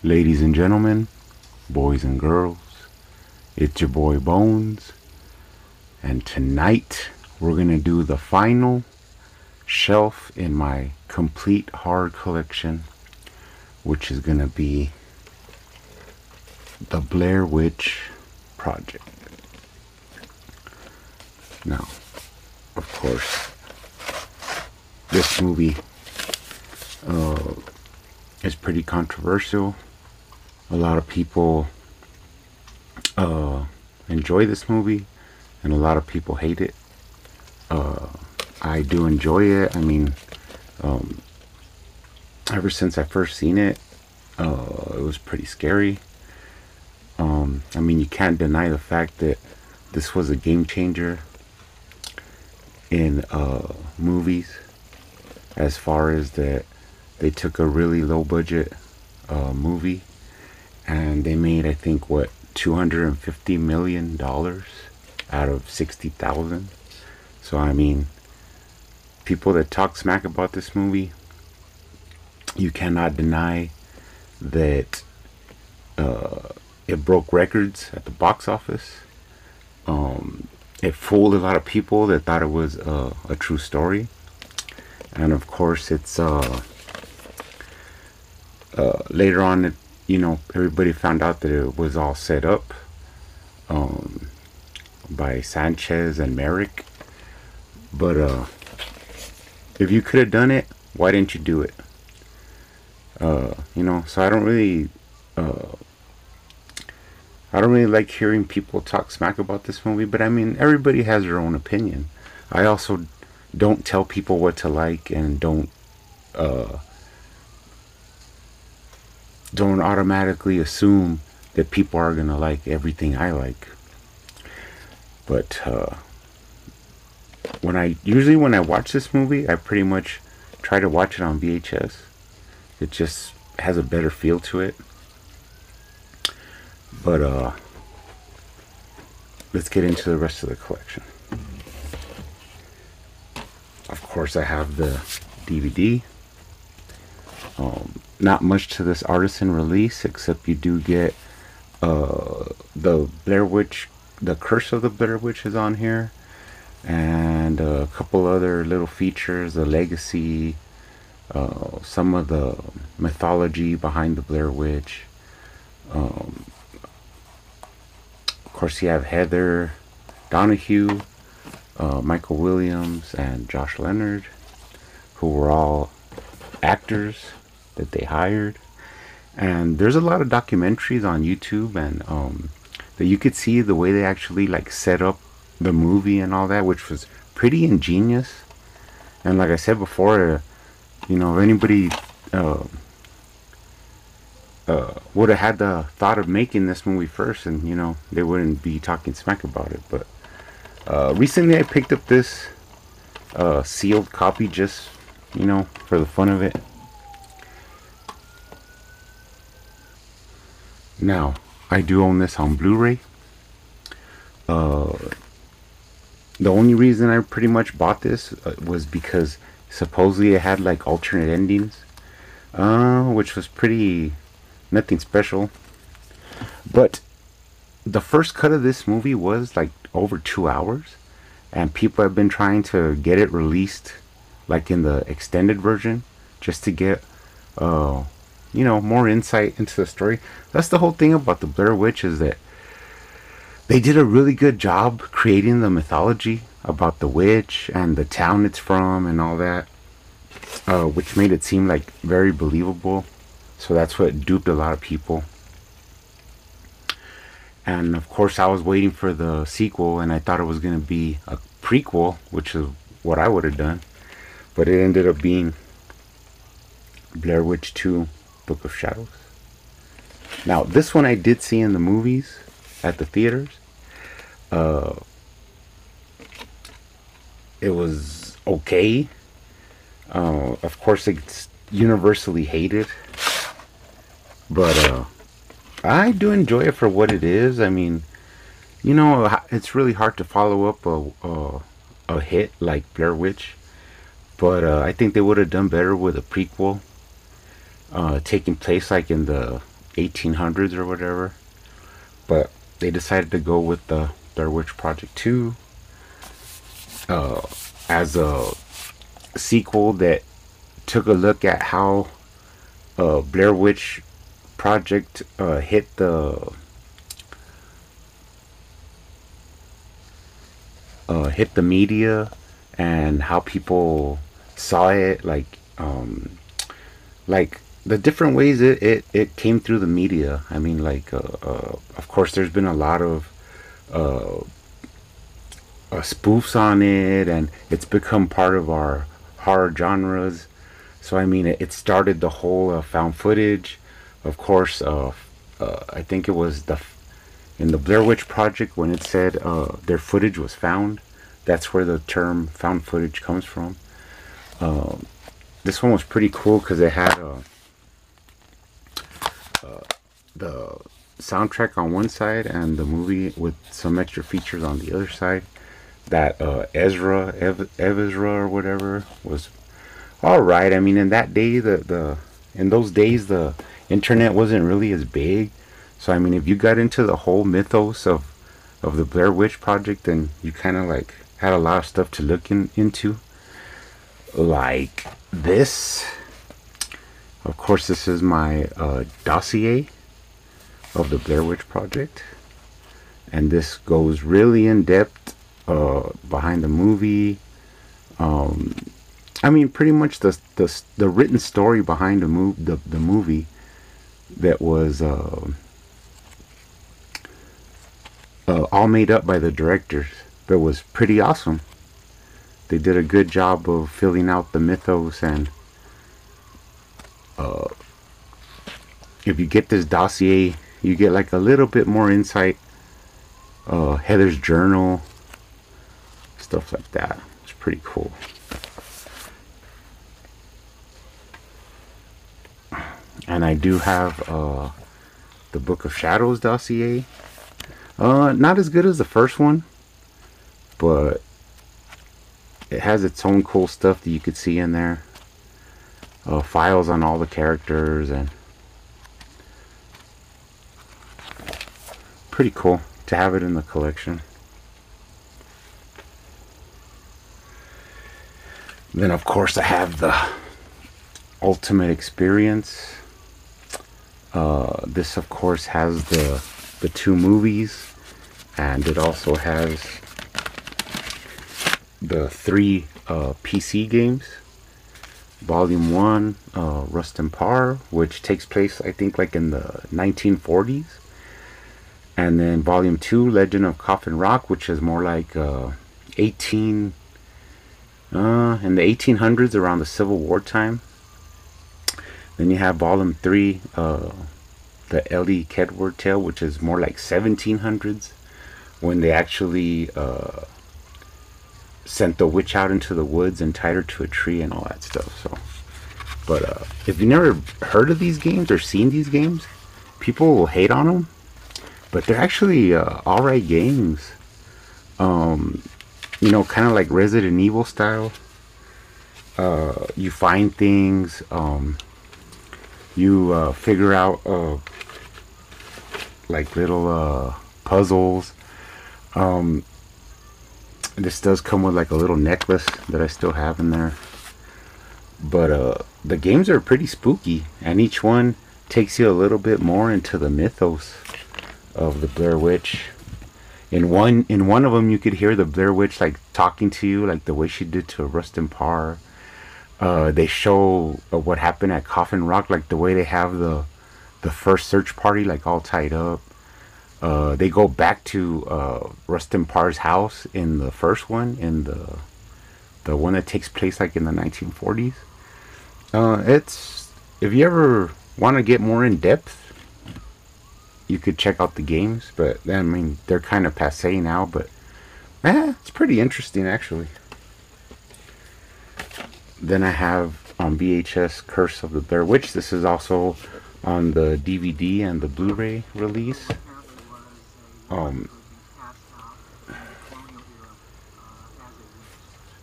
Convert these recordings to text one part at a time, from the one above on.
Ladies and gentlemen, boys and girls, it's your boy Bones, and tonight we're gonna do the final shelf in my complete horror collection, which is gonna be the Blair Witch Project. Now, of course, this movie is pretty controversial. A lot of people enjoy this movie, and a lot of people hate it. I do enjoy it. I mean, ever since I first seen it, it was pretty scary. I mean, you can't deny the fact that this was a game changer in movies, as far as that they took a really low budget movie and they made, I think, what, $250 million out of 60,000. So I mean, people that talk smack about this movie, you cannot deny that it broke records at the box office. It fooled a lot of people that thought it was a true story. And of course, it's later on, everybody found out that it was all set up by Sanchez and Merrick. But if you could have done it, why didn't you do it? So I don't really like hearing people talk smack about this movie, but I mean, everybody has their own opinion. I also don't tell people what to like, and don't automatically assume that people are gonna like everything I like. But when I watch this movie, I pretty much try to watch it on VHS. It just has a better feel to it. But let's get into the rest of the collection. Of course, I have the DVD. Not much to this artisan release, except you do get the Blair Witch, the Curse of the Blair Witch is on here, and a couple other little features, the legacy, some of the mythology behind the Blair Witch. Of course, you have Heather Donahue, Michael Williams, and Josh Leonard, who were all actors that they hired. And there's a lot of documentaries on YouTube, and that you could see the way they actually like set up the movie and all that, which was pretty ingenious. And like I said before, if anybody would have had the thought of making this movie first, and they wouldn't be talking smack about it. But recently I picked up this sealed copy, just for the fun of it. Now, I do own this on Blu-ray. The only reason I pretty much bought this was because supposedly it had like alternate endings, which was pretty nothing special. But the first cut of this movie was like over 2 hours, and people have been trying to get it released like in the extended version, just to get more insight into the story. That's the whole thing about the Blair Witch, is that they did a really good job creating the mythology about the witch and the town it's from and all that, which made it seem like very believable. So that's what duped a lot of people. And of course, I was waiting for the sequel, and I thought it was going to be a prequel, which is what I would have done. But it ended up being Blair Witch 2, Book of Shadows. Now, this one I did see in the movies at the theaters. It was okay. Of course, it's universally hated. But I do enjoy it for what it is. I mean, it's really hard to follow up a hit like Blair Witch. But I think they would have done better with a prequel taking place like in the 1800s or whatever. But they decided to go with the Blair Witch Project 2 as a sequel that took a look at how Blair Witch Project hit the media, and how people saw it, like the different ways it came through the media. I mean, of course there's been a lot of uh, spoofs on it, and it's become part of our horror genres. So I mean, it started the whole found footage. Of course, I think it was in the Blair Witch Project when it said their footage was found. That's where the term found footage comes from. This one was pretty cool because it had the soundtrack on one side and the movie with some extra features on the other side. That Ezra or whatever was all right. I mean, in that day, in those days, the internet wasn't really as big. So I mean, if you got into the whole mythos of the Blair Witch Project, then you kind of like had a lot of stuff to look into. Like this, of course, this is my dossier of the Blair Witch Project, and this goes really in depth behind the movie. I mean, pretty much the written story behind the movie that was all made up by the directors. That was pretty awesome. They did a good job of filling out the mythos, and if you get this dossier, you get like a little bit more insight. Heather's journal, stuff like that. It's pretty cool. And I do have the Book of Shadows dossier. Not as good as the first one, but it has its own cool stuff that you could see in there. Files on all the characters, and pretty cool to have it in the collection. Then of course I have the Ultimate Experience. This of course has the two movies, and it also has the three PC games. Volume 1, Rust and Par, which takes place I think like in the 1940s. And then Volume 2, Legend of Coffin Rock, which is more like in the 1800s, around the Civil War time. Then you have Volume 3, the Ellie Kedward tale, which is more like 1700s, when they actually sent the witch out into the woods and tied her to a tree and all that stuff. So, but if you never heard of these games or seen these games, people will hate on them, but they're actually alright games. You know, kind of like Resident Evil style. You find things, you figure out like little puzzles. This does come with like a little necklace that I still have in there. But the games are pretty spooky, and each one takes you a little bit more into the mythos of the Blair Witch. In one of them, you could hear the Blair Witch like talking to you, like the way she did to Rust and Par. They show what happened at Coffin Rock, like the way they have the first search party like all tied up. They go back to Rust and Par's house in the first one, in the one that takes place like in the 1940s. It's, if you ever want to get more in depth, you could check out the games, but I mean, they're kind of passé now, but it's pretty interesting actually. Then I have on VHS Curse of the Blair Witch. This is also on the DVD and the Blu-ray release. I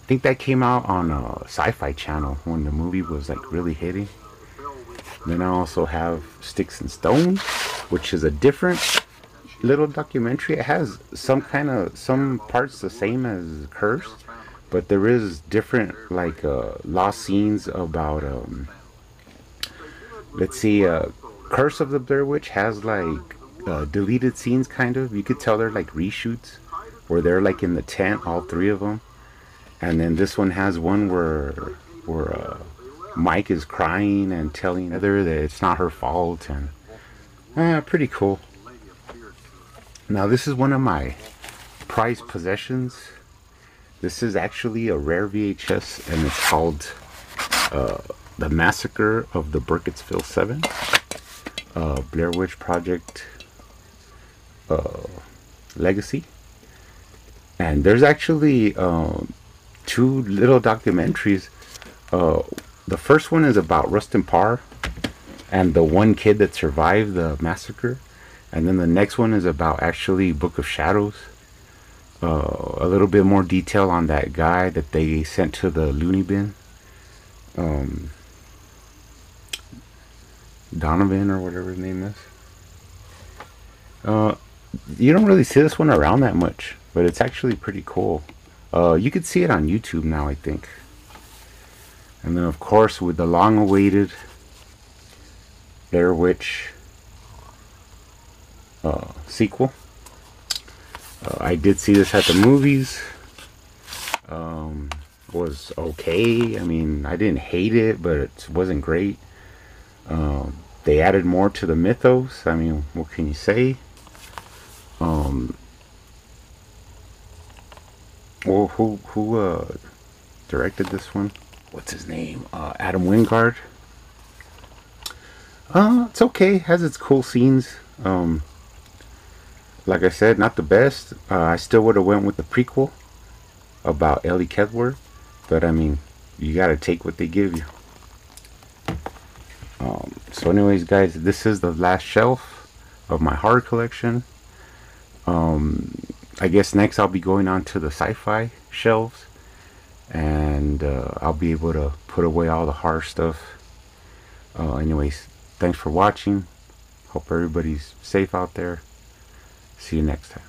think that came out on a Sci-Fi Channel when the movie was like really hitting. Then I also have Sticks and Stones, which is a different little documentary. It has some parts the same as Curse, but there is different like lost scenes about let's see, Curse of the Blair Witch has like deleted scenes, kind of. You could tell they're like reshoots, where they're like in the tent, all three of them. And then this one has one where Mike is crying and telling Heather that it's not her fault, and pretty cool. Now this is one of my prized possessions. This is actually a rare VHS, and it's called The Massacre of the Burkittsville 7, Blair Witch Project Legacy. And there's actually two little documentaries. The first one is about Rustin Parr and the one kid that survived the massacre. And then the next one is about actually Book of Shadows. A little bit more detail on that guy that they sent to the loony bin. Donovan or whatever his name is. You don't really see this one around that much, but it's actually pretty cool. You could see it on YouTube now, I think. And then of course with the long awaited Blair Witch sequel. I did see this at the movies. Was okay. I mean, I didn't hate it, but it wasn't great. They added more to the mythos. I mean, what can you say? Well, who directed this one? What's his name? Adam Wingard. It's okay. It has its cool scenes. Like I said, not the best. I still would have went with the prequel about Ellie Kedward, but I mean, you gotta take what they give you. So anyways, guys, this is the last shelf of my horror collection. I guess next I'll be going on to the sci-fi shelves, and I'll be able to put away all the horror stuff. Anyways, thanks for watching. Hope everybody's safe out there. See you next time.